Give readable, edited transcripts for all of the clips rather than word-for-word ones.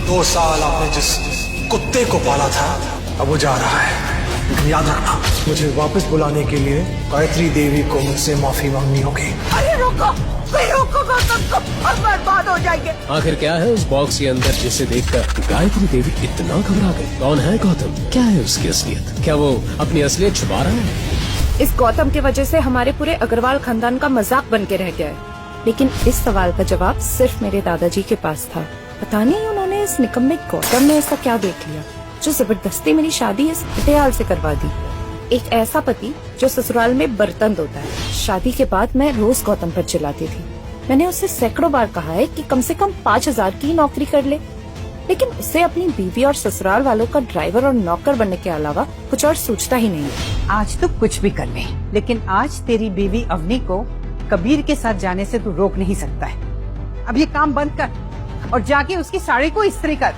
2 साल आपने जिस कुत्ते को पाला था अब वो जा रहा है, लेकिन याद रखना मुझे वापस बुलाने के लिए गायत्री देवी को मुझसे माफी मांगनी होगी। अरे रोको, रोको गौतम को, हम बर्बाद हो जाएंगे। आखिर क्या है उस बॉक्स के अंदर जिसे देखकर गायत्री देवी इतना घबरा गई? कौन है गौतम? क्या है उसकी असलियत? क्या वो अपनी असलियत छुपा रहा है? इस गौतम की वजह से हमारे पूरे अग्रवाल खानदान का मजाक बन के रह गया है, लेकिन इस सवाल का जवाब सिर्फ मेरे दादाजी के पास था। पता नहीं उन्होंने इस निकम्मे गौतम ने ऐसा क्या देख लिया जो जबरदस्ती मेरी शादी इस फटेहाल से करवा दी। एक ऐसा पति जो ससुराल में बर्तन धोता है। शादी के बाद मैं रोज गौतम पर चिल्लाती थी। मैंने उससे सैकड़ों बार कहा है कि कम से कम 5,000 की नौकरी कर ले, लेकिन उसे अपनी बीवी और ससुराल वालों का ड्राइवर और नौकर बनने के अलावा कुछ और सोचता ही नहीं। आज तो कुछ भी कर ले, लेकिन आज तेरी बीवी अवनी को कबीर के साथ जाने से तू रोक नहीं सकता है। अब ये काम बंद कर और जाके उसकी साड़ी को इस्त्री कर।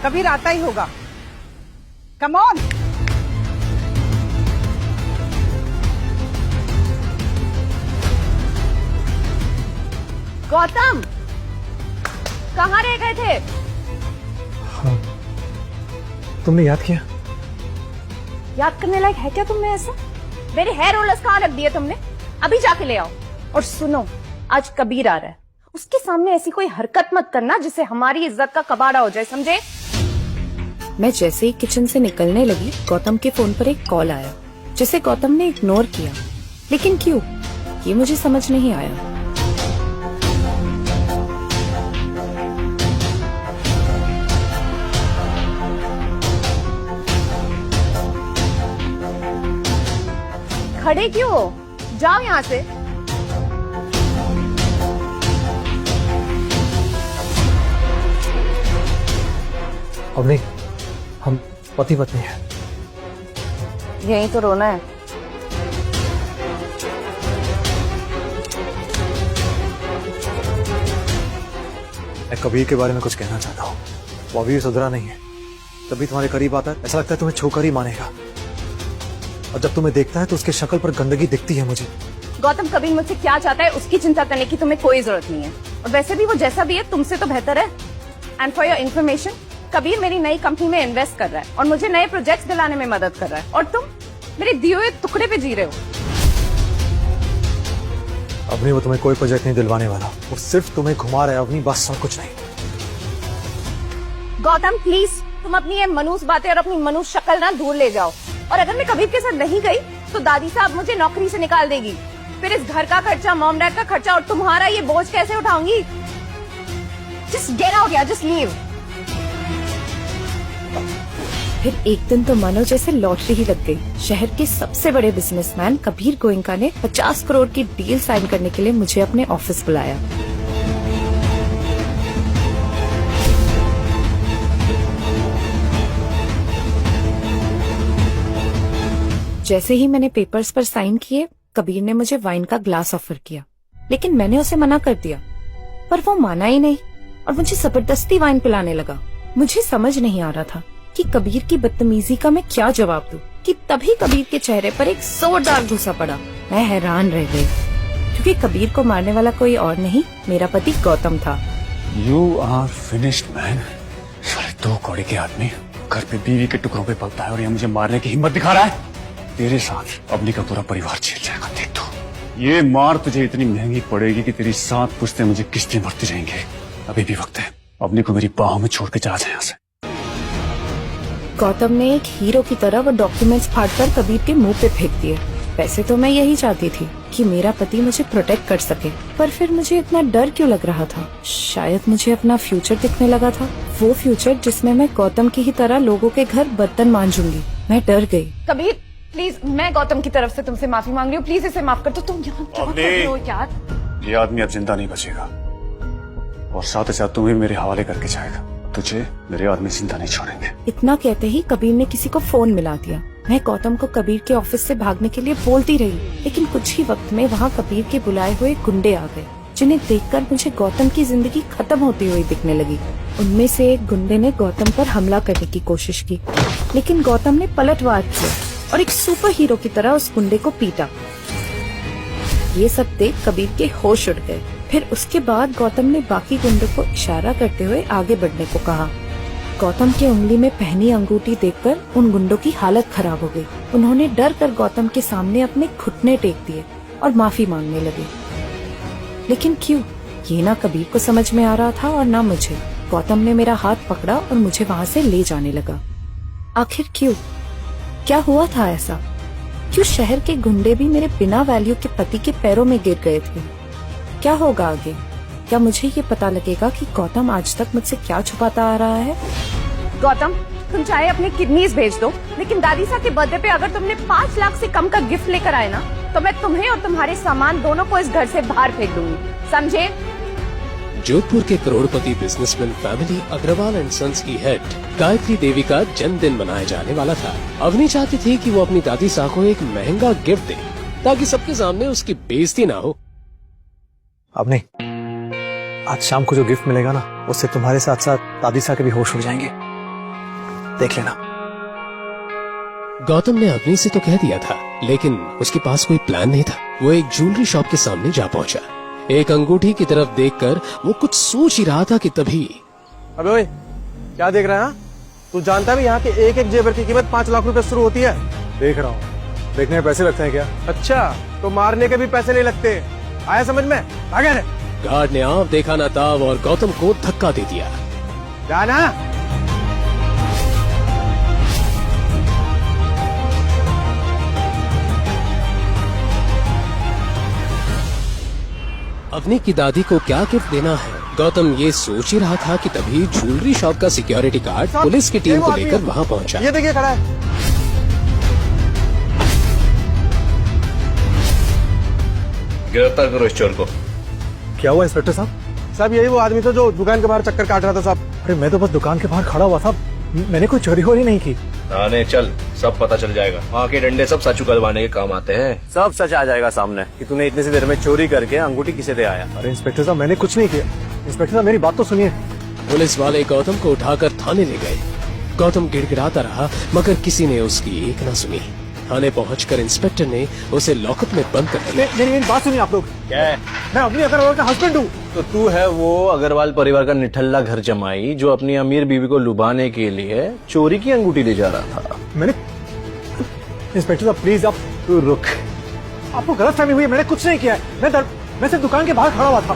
कबीर आता ही होगा। Come on. गौतम, कहाँ रह गए थे? हाँ, तुमने याद किया? याद करने लायक है क्या तुमने ऐसा? मेरे हेयर रोलर्स कहाँ रख दिए तुमने? अभी जाके ले आओ। और सुनो, आज कबीर आ रहा है, उसके सामने ऐसी कोई हरकत मत करना जिससे हमारी इज्जत का कबाड़ा हो जाए, समझे? मैं जैसे ही किचन से निकलने लगी, गौतम के फोन पर एक कॉल आया जिसे गौतम ने इग्नोर किया। लेकिन क्यों, ये मुझे समझ नहीं आया। खड़े क्यों हो? जाओ यहाँ से। अब नहीं, हम पति पत्नी हैं। यही तो रोना है। मैं कबीर के बारे में कुछ कहना चाहता हूँ। वो अभी सुधरा नहीं है, तभी तुम्हारे करीब आता है। ऐसा लगता है तुम्हें छोकर ही मानेगा, और जब तुम्हें देखता है तो उसके शक्ल पर गंदगी दिखती है मुझे। गौतम, कबीर मुझसे क्या चाहता है उसकी चिंता करने की तुम्हें कोई जरूरत नहीं है। और वैसे भी वो जैसा भी है तुमसे तो बेहतर है। And for your information, Kabir मेरी नई कंपनी में इन्वेस्ट कर रहा है और मुझे नए प्रोजेक्ट्स दिलाने में मदद कर रहा है, और तुम मेरे दिए हुए टुकड़े पे जी रहे हो। अवनी, वो तुम्हें कोई प्रोजेक्ट नहीं दिलवाने वाला, वो सिर्फ तुम्हें घुमा रहा है अवनी, बस और कुछ नहीं। गौतम प्लीज, तुम अपनी ये मनूस बातें और अपनी मनूस शक्ल ना दूर ले जाओ। और अगर मैं कबीर के साथ नहीं गई तो दादी साहब मुझे नौकरी से निकाल देगी। फिर इस घर का खर्चा, मॉम डैड का खर्चा और तुम्हारा ये बोझ कैसे उठाऊंगी? जस्ट गेट आउट यार, जस्ट लीव। फिर एक दिन तो मानो जैसे लॉटरी ही लग गई। शहर के सबसे बड़े बिजनेसमैन कबीर गोयनका ने 50 करोड़ की डील साइन करने के लिए मुझे अपने ऑफिस बुलाया। जैसे ही मैंने पेपर्स पर साइन किए, कबीर ने मुझे वाइन का ग्लास ऑफर किया, लेकिन मैंने उसे मना कर दिया। पर वो माना ही नहीं और मुझे जबरदस्ती वाइन पिलाने लगा। मुझे समझ नहीं आ रहा था कि कबीर की बदतमीजी का मैं क्या जवाब दूं, कि तभी कबीर के चेहरे पर एक जोरदार गुस्सा पड़ा। मैं हैरान रह गई, क्योंकि कबीर को मारने वाला कोई और नहीं, मेरा पति गौतम था। You are finished, man. साले 2 कौड़ी के आदमी घर पे बीवी के टुकड़ों पे पलता है और ये मुझे मारने की हिम्मत दिखा रहा है। तेरे साथ अवनी का पूरा परिवार झेल जाएगा, देख तो। ये मार तुझे इतनी महंगी पड़ेगी कि तेरी 7 पुश्तें मुझे किस्तें भरती रहेंगे। अभी भी वक्त है, अवनी को मेरी बाहों में छोड़ के चला जाए यहाँ से। गौतम ने एक हीरो की तरह वो डॉक्यूमेंट्स फाड़कर कबीर के मुंह पे फेंक दिए। वैसे तो मैं यही चाहती थी कि मेरा पति मुझे प्रोटेक्ट कर सके, पर फिर मुझे इतना डर क्यों लग रहा था? शायद मुझे अपना फ्यूचर दिखने लगा था, वो फ्यूचर जिसमें मैं गौतम की ही तरह लोगों के घर बर्तन मांजूंगी। मैं डर गई। कबीर प्लीज, मैं गौतम की तरफ से तुमसे माफी मांग रही हूँ, प्लीज इसे माफ कर दो। तुम यहाँ क्या कर रहे हो यार? ये आदमी अब जिंदा नहीं बचेगा और साथ ही साथ तुम्हें मेरे हवाले करके जाएगा। तुझे मेरे आदमी जिंदा नहीं छोड़ेंगे। इतना कहते ही कबीर ने किसी को फोन मिला दिया। मैं गौतम को कबीर के ऑफिस से भागने के लिए बोलती रही, लेकिन कुछ ही वक्त में वहाँ कबीर के बुलाए हुए गुंडे आ गए, जिन्हें देखकर मुझे गौतम की जिंदगी खत्म होती हुई दिखने लगी। उनमें से एक गुंडे ने गौतम पर हमला करने की कोशिश की, लेकिन गौतम ने पलटवार किया और एक सुपर हीरो की तरह उस गुंडे को पीटा। ये सब देख कबीर के होश उड़ गए। फिर उसके बाद गौतम ने बाकी गुंडों को इशारा करते हुए आगे बढ़ने को कहा। गौतम की उंगली में पहनी अंगूठी देखकर उन गुंडों की हालत खराब हो गई। उन्होंने डर कर गौतम के सामने अपने घुटने टेक दिए और माफी मांगने लगे। लेकिन क्यों, ये ना कबीर को समझ में आ रहा था और ना मुझे। गौतम ने मेरा हाथ पकड़ा और मुझे वहाँ से ले जाने लगा। आखिर क्यों, क्या हुआ था ऐसा? क्यों शहर के गुंडे भी मेरे बिना वैल्यू के पति के पैरों में गिर गए थे? क्या होगा आगे? क्या मुझे ये पता लगेगा कि गौतम आज तक मुझसे क्या छुपाता आ रहा है? गौतम, तुम चाहे अपनी किडनीज भेज दो, लेकिन दादी सा के बर्थडे पे अगर तुमने 5 लाख से कम का गिफ्ट लेकर आए ना, तो मैं तुम्हें और तुम्हारे सामान दोनों को इस घर से बाहर फेंक दूंगी, समझे? जोधपुर के करोड़पति businessman family Agrawal and sons की हेड गायत्री देवी का जन्मदिन मनाया जाने वाला था। अवनी चाहती थी कि वो अपनी दादी सा को एक महंगा गिफ्ट दे ताकि सबके सामने उसकी बेइज्जती ना हो। अब नहीं, आज शाम को जो गिफ्ट मिलेगा ना, उससे तुम्हारे साथ साथ दादी सा के भी होश उड़ जाएंगे, देख लेना। गौतम ने अवनी से तो कह दिया था, लेकिन उसके पास कोई प्लान नहीं था। वो एक ज्वेलरी शॉप के सामने जा पहुंचा। एक अंगूठी की तरफ देखकर वो कुछ सोच ही रहा था कि तभी अबे ओए, क्या देख रहा है? तू जानता भी यहाँ के एक एक जेवर की कीमत 5 लाख रुपए शुरू होती है। देख रहा हूँ, देखने में पैसे लगते हैं क्या? अच्छा, तो मारने के भी पैसे नहीं लगते, आया समझ में? आगे रे। गार्ड ने आप देखा ना ताव और गौतम को धक्का दे दिया। जाना। अवनी की दादी को क्या गिफ्ट देना है, गौतम ये सोच ही रहा था कि तभी ज्वेलरी शॉप का सिक्योरिटी गार्ड पुलिस की टीम को लेकर वहाँ पहुँचा। ये देखिए खड़ा है। गिरफ्तार करो इस चोर को। क्या हुआ इंस्पेक्टर साहब? साहब यही वो आदमी था जो दुकान के बाहर चक्कर काट रहा था साहब। अरे मैं तो बस दुकान के बाहर खड़ा हुआ था, मैंने कोई चोरी वोरी नहीं की। थाने चल, सब पता चल जाएगा। वहाँ के डंडे सब सच उगलवाने के काम आते हैं। सब सच आ जाएगा सामने कि तूने इतनी सी देर में चोरी करके अंगूठी किसे दे आया। अरे इंस्पेक्टर साहब, मैंने कुछ नहीं किया। इंस्पेक्टर साहब, मेरी बात तो सुनिए। पुलिस वाले गौतम को उठाकर थाने ले गए। गौतम गिड़गिड़ाता रहा, मगर किसी ने उसकी एक न सुनी। थाने पहुंचकर इंस्पेक्टर ने उसे लॉकअप में बंद कर दिया। मेरी बात सुनिए आप लोग। क्या है? मैं अपनी अग्रवाल का हस्बैंड हूँ। तो तू है वो अग्रवाल परिवार का निठल्ला घर जमाई जो अपनी अमीर बीवी को लुभाने के लिए चोरी की अंगूठी ले जा रहा था। मैंने इंस्पेक्टर साहब प्लीज आप तू रुक। आपको गलतफहमी हुई है, मैंने कुछ नहीं किया है। मैं सिर्फ दुकान के बाहर खड़ा हुआ था।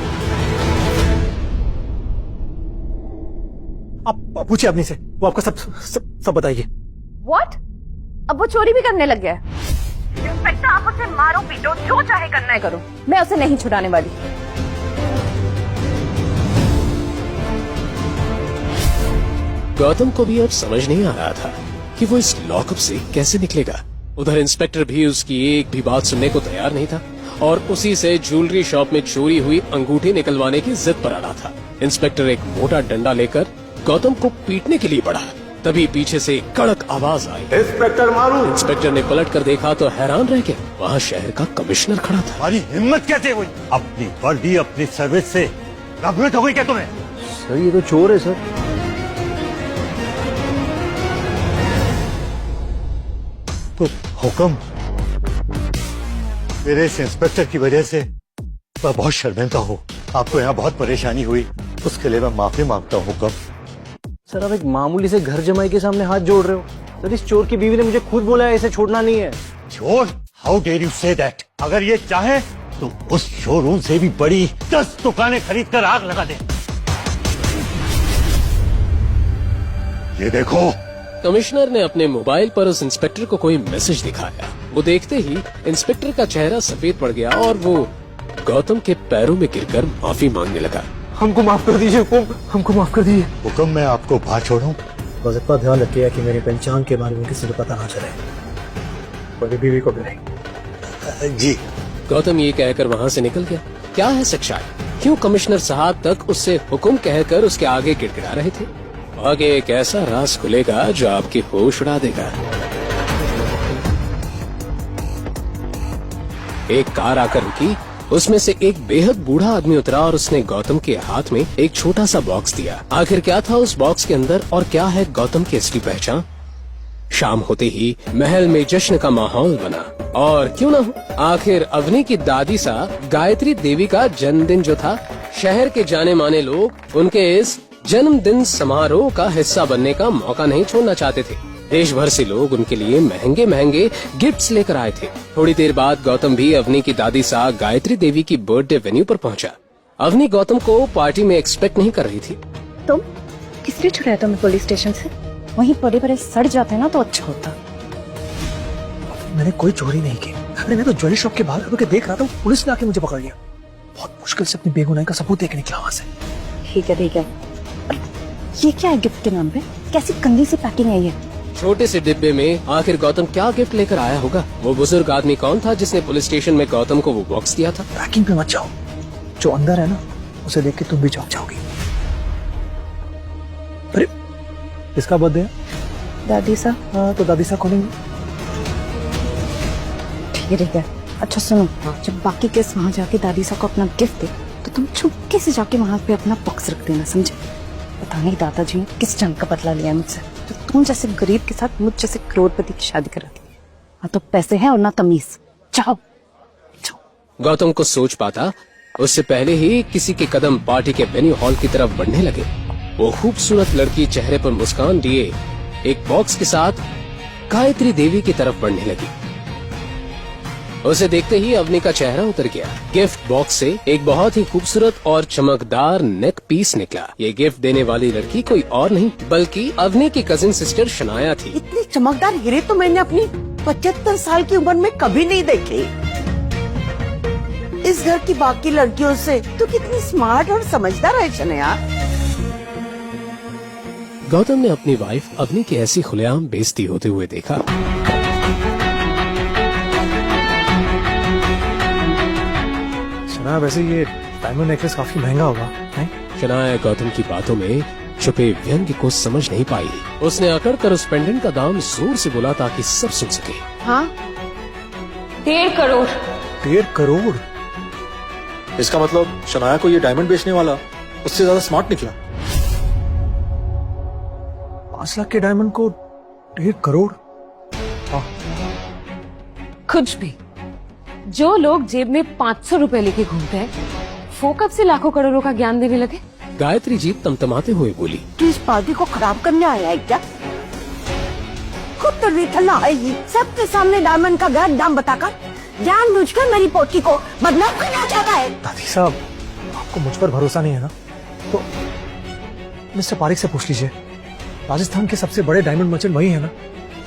आप पूछिए अपनी से, वो आपको सब बताइए। What? अब वो चोरी भी करने लग गया है। इंस्पेक्टर, आप उसे मारो पीटो, जो चाहे करना है करो, मैं उसे नहीं छुड़ाने वाली। गौतम को भी अब समझ नहीं आ रहा था कि वो इस लॉकअप से कैसे निकलेगा। उधर इंस्पेक्टर भी उसकी एक भी बात सुनने को तैयार नहीं था और उसी से ज्वेलरी शॉप में चोरी हुई अंगूठी निकलवाने की जिद पर अड़ा था। इंस्पेक्टर एक मोटा डंडा लेकर गौतम को पीटने के लिए बढ़ा। तभी पीछे से कड़क आवाज आई, इंस्पेक्टर मारू। इंस्पेक्टर ने पलट कर देखा तो हैरान रह गया, वहाँ शहर का कमिश्नर खड़ा था। हमारी हिम्मत कैसे हुई? अपनी वर्दी अपनी सर्विस से नफरत हो गई क्या तुम्हें? सर ये तो चोर है सर। तो हुक्म, मेरे इस इंस्पेक्टर की वजह से मैं बहुत शर्मिंदा हूँ। आपको यहाँ बहुत परेशानी हुई, उसके लिए मैं माफी मांगता हूँ। हुक्म। सर आप एक मामूली से घर जमाई के सामने हाथ जोड़ रहे हो। सर इस चोर की बीवी ने मुझे खुद बोला है इसे छोड़ना नहीं है। चोर? How dare you say that? अगर ये चाहे तो उस शोरूम से भी बड़ी 10 दुकानें खरीद कर आग लगा दे। ये देखो। कमिश्नर ने अपने मोबाइल पर उस इंस्पेक्टर को कोई मैसेज दिखाया। वो देखते ही इंस्पेक्टर का चेहरा सफेद पड़ गया और वो गौतम के पैरों में गिरकर माफी मांगने लगा। हमको माफ कर दीजिए हुकुम, हमको माफ कर दीजिए। हुक्म, मैं आपको बाहर छोड़ूं? बस इतना ध्यान रखिएगा कि मेरी पहचान के बारे में किसी को पता ना चले, मेरी बीवी को भी नहीं। जी। गौतम ये कहकर वहाँ से निकल गया। क्या है सच्चाई? क्यों कमिश्नर साहब तक उससे हुक्म कहकर उसके आगे गिड़गिड़ा रहे थे? आगे एक ऐसा राज खुलेगा जो आपकी होश उड़ा देगा। एक कार आकर रुकी, उसमें से एक बेहद बूढ़ा आदमी उतरा और उसने गौतम के हाथ में एक छोटा सा बॉक्स दिया। आखिर क्या था उस बॉक्स के अंदर और क्या है गौतम की असली पहचान? शाम होते ही महल में जश्न का माहौल बना और क्यों ना हो, आखिर अवनी की दादी सा गायत्री देवी का जन्मदिन जो था, शहर के जाने माने लोग उनके इस जन्मदिन समारोह का हिस्सा बनने का मौका नहीं छोड़ना चाहते थे। देश भर से लोग उनके लिए महंगे महंगे गिफ्ट्स लेकर आए थे। थोड़ी देर बाद गौतम भी अवनी की दादी सा गायत्री देवी की बर्थडे वेन्यू पर पहुंचा। अवनी गौतम को पार्टी में एक्सपेक्ट नहीं कर रही थी। तुम किसने छुड़ाया तुम्हें पुलिस स्टेशन से? वहीं पड़े पड़े सड़ जाते ना तो अच्छा होता। मैंने कोई चोरी नहीं की। अरे मैं तो ज्वेलरी शॉप के बाहर खड़े देख रहा था, पुलिस ने आके मुझे पकड़ लिया। बहुत मुश्किल से अपनी बेगुनाही का सबूत देके निकला वहां से। ठीक है ठीक है। ये क्या है गिफ्ट के नाम पे? कैसी गंदी सी पैकिंग है ये? छोटे से डिब्बे में आखिर गौतम क्या गिफ्ट लेकर आया होगा? वो बुजुर्ग आदमी कौन था जिसने पुलिस स्टेशन में गौतम को वो बॉक्स दिया था? पैकिंग पे मत जाओ, जो अंदर है ना उसे देख के तुम भी चौंक जाओगी। अरे किसका बर्थडे है? दादी सा। हाँ तो दादी सा खोलेंगे। ठीक है। अच्छा सुनो, जब बाकी केस वहाँ जाके दादी सा को अपना गिफ्ट दे तो तुम चुपके से जाके वहाँ पे अपना बॉक्स रख देना, समझे? पता नहीं दादाजी ने किस जंग का बदला लिया मुझसे, तो तुम जैसे गरीब के साथ मुझ जैसे करोड़पति की शादी करा दी। हाँ तो पैसे हैं और ना तमीज। जाओ जाओ। गौतम को सोच पाता उससे पहले ही किसी के कदम पार्टी के वेन्यू हॉल की तरफ बढ़ने लगे। वो खूबसूरत लड़की चेहरे पर मुस्कान लिए एक बॉक्स के साथ गायत्री देवी की तरफ बढ़ने लगी। उसे देखते ही अवनी का चेहरा उतर गया। गिफ्ट बॉक्स से एक बहुत ही खूबसूरत और चमकदार नेक पीस निकला। ये गिफ्ट देने वाली लड़की कोई और नहीं बल्कि अवनी की कजिन सिस्टर शनाया थी। इतनी चमकदार हीरे तो मैंने अपनी 75 साल की उम्र में कभी नहीं देखे। इस घर की बाकी लड़कियों से तो कितनी स्मार्ट और समझदार है शनाया। गौतम ने अपनी वाइफ अवनी की ऐसी खुलेआम बेइज्जती होते हुए देखा। वैसे ये डायमंड नेकलेस काफी महंगा होगा, नहीं? शनाया गौतम की बातों में छुपे व्यंग्य को समझ नहीं पाई। उसने अकड़ कर उस पेंडेंट का दाम जोर से बोला ताकि सब सुन सके। हाँ 1.5 करोड़। 1.5 करोड़? इसका मतलब शनाया को ये डायमंड बेचने वाला उससे ज्यादा स्मार्ट निकला। 5 लाख के डायमंड को 1.5 करोड़? कुछ भी। जो लोग जेब में 500 रुपए लेके घूमते हैं वो कब से लाखों करोड़ों का ज्ञान देने लगे? गायत्री जी तमतमाते हुए बोली। तू इस पार्टी को खराब करने आया है क्या? खुद तो निठल्ला आएगी, सबके सामने डायमंड का गलत दाम बताकर जानबूझकर मेरी पोती को बदनाम करना चाहता है। दादी साहब, आपको मुझ पर भरोसा नहीं है ना? तो मिस्टर पारिक से पूछ लीजिए। राजस्थान के सबसे बड़े डायमंड मर्चेंट वही है ना?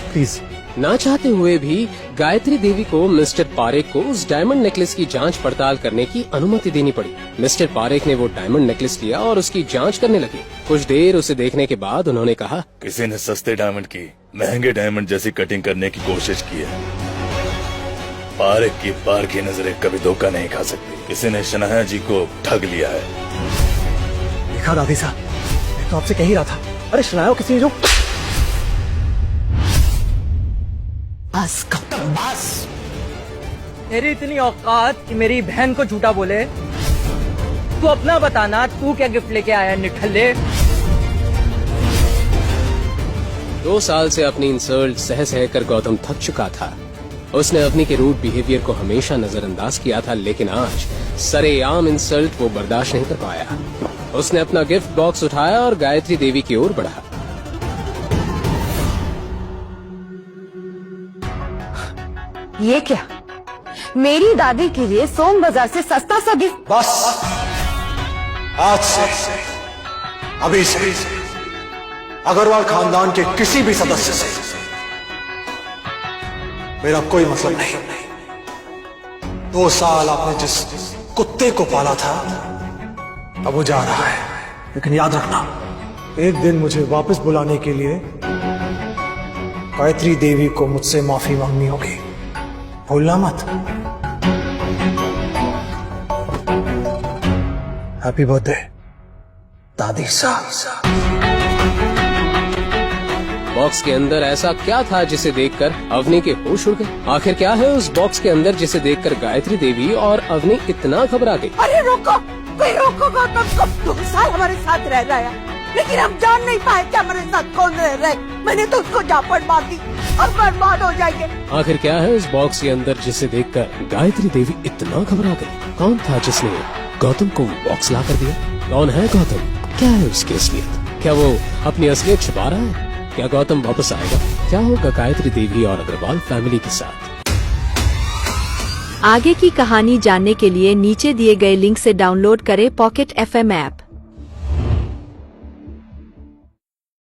प्लीज। ना चाहते हुए भी गायत्री देवी को मिस्टर पारेख को उस डायमंड नेकलेस की जांच पड़ताल करने की अनुमति देनी पड़ी। मिस्टर पारेख ने वो डायमंड नेकलेस लिया और उसकी जांच करने लगे। कुछ देर उसे देखने के बाद उन्होंने कहा, किसी ने सस्ते डायमंड की महंगे डायमंड जैसी कटिंग करने की कोशिश की है। पारेख की पार की नजरें कभी धोखा नहीं खा सकती। किसी ने शनाया जी को ठग लिया है। देखा दादी साहब, मैं तो आपसे कह ही रहा था। अरे शनाया किसी ने जो बस गौतम बस। तेरी इतनी औकात कि मेरी बहन को झूठा बोले? तू अपना बताना, तू क्या गिफ्ट लेके आया निठल्ले? 2 साल से अपनी इंसल्ट सह सह कर गौतम थक चुका था। उसने अवनी के रूड बिहेवियर को हमेशा नजरअंदाज किया था, लेकिन आज सरेआम इंसल्ट वो बर्दाश्त नहीं कर पाया। उसने अपना गिफ्ट बॉक्स उठाया और गायत्री देवी की ओर बढ़ा। ये क्या? मेरी दादी के लिए सोम बाजार से सस्ता सा गिफ्ट? बस आज से, अभी से अग्रवाल खानदान के किसी भी सदस्य से मेरा कोई मतलब नहीं। 2 साल आपने जिस कुत्ते को पाला था अब वो जा रहा है, लेकिन याद रखना एक दिन मुझे वापस बुलाने के लिए गायत्री देवी को मुझसे माफी मांगनी होगी, भूलना मत। हैप्पी बर्थडे दादी साहब। बॉक्स के अंदर ऐसा क्या था जिसे देखकर अवनी के होश उड़ गए? आखिर क्या है उस बॉक्स के अंदर जिसे देखकर गायत्री देवी और अवनी इतना घबरा गई? अरे रोको, कोई रोको गौतम को। 2 साल हमारे साथ रह रहा है, लेकिन हम जान नहीं पाए कि हमारे साथ कौन रह रहा है। मैंने तो उसको झापड़ मार दी और बर्बाद हो जाएंगे। आखिर क्या है उस बॉक्स के अंदर जिसे देखकर गायत्री देवी इतना घबरा गई? कौन था जिसने गौतम को बॉक्स ला कर दिया? कौन है गौतम? क्या है उसकी असलियत? क्या वो अपनी असलियत छुपा रहा है? क्या गौतम वापस आएगा? क्या होगा गायत्री देवी और अग्रवाल फैमिली के साथ? आगे की कहानी जानने के लिए नीचे दिए गए लिंक से डाउनलोड करें पॉकेट FM ऐप।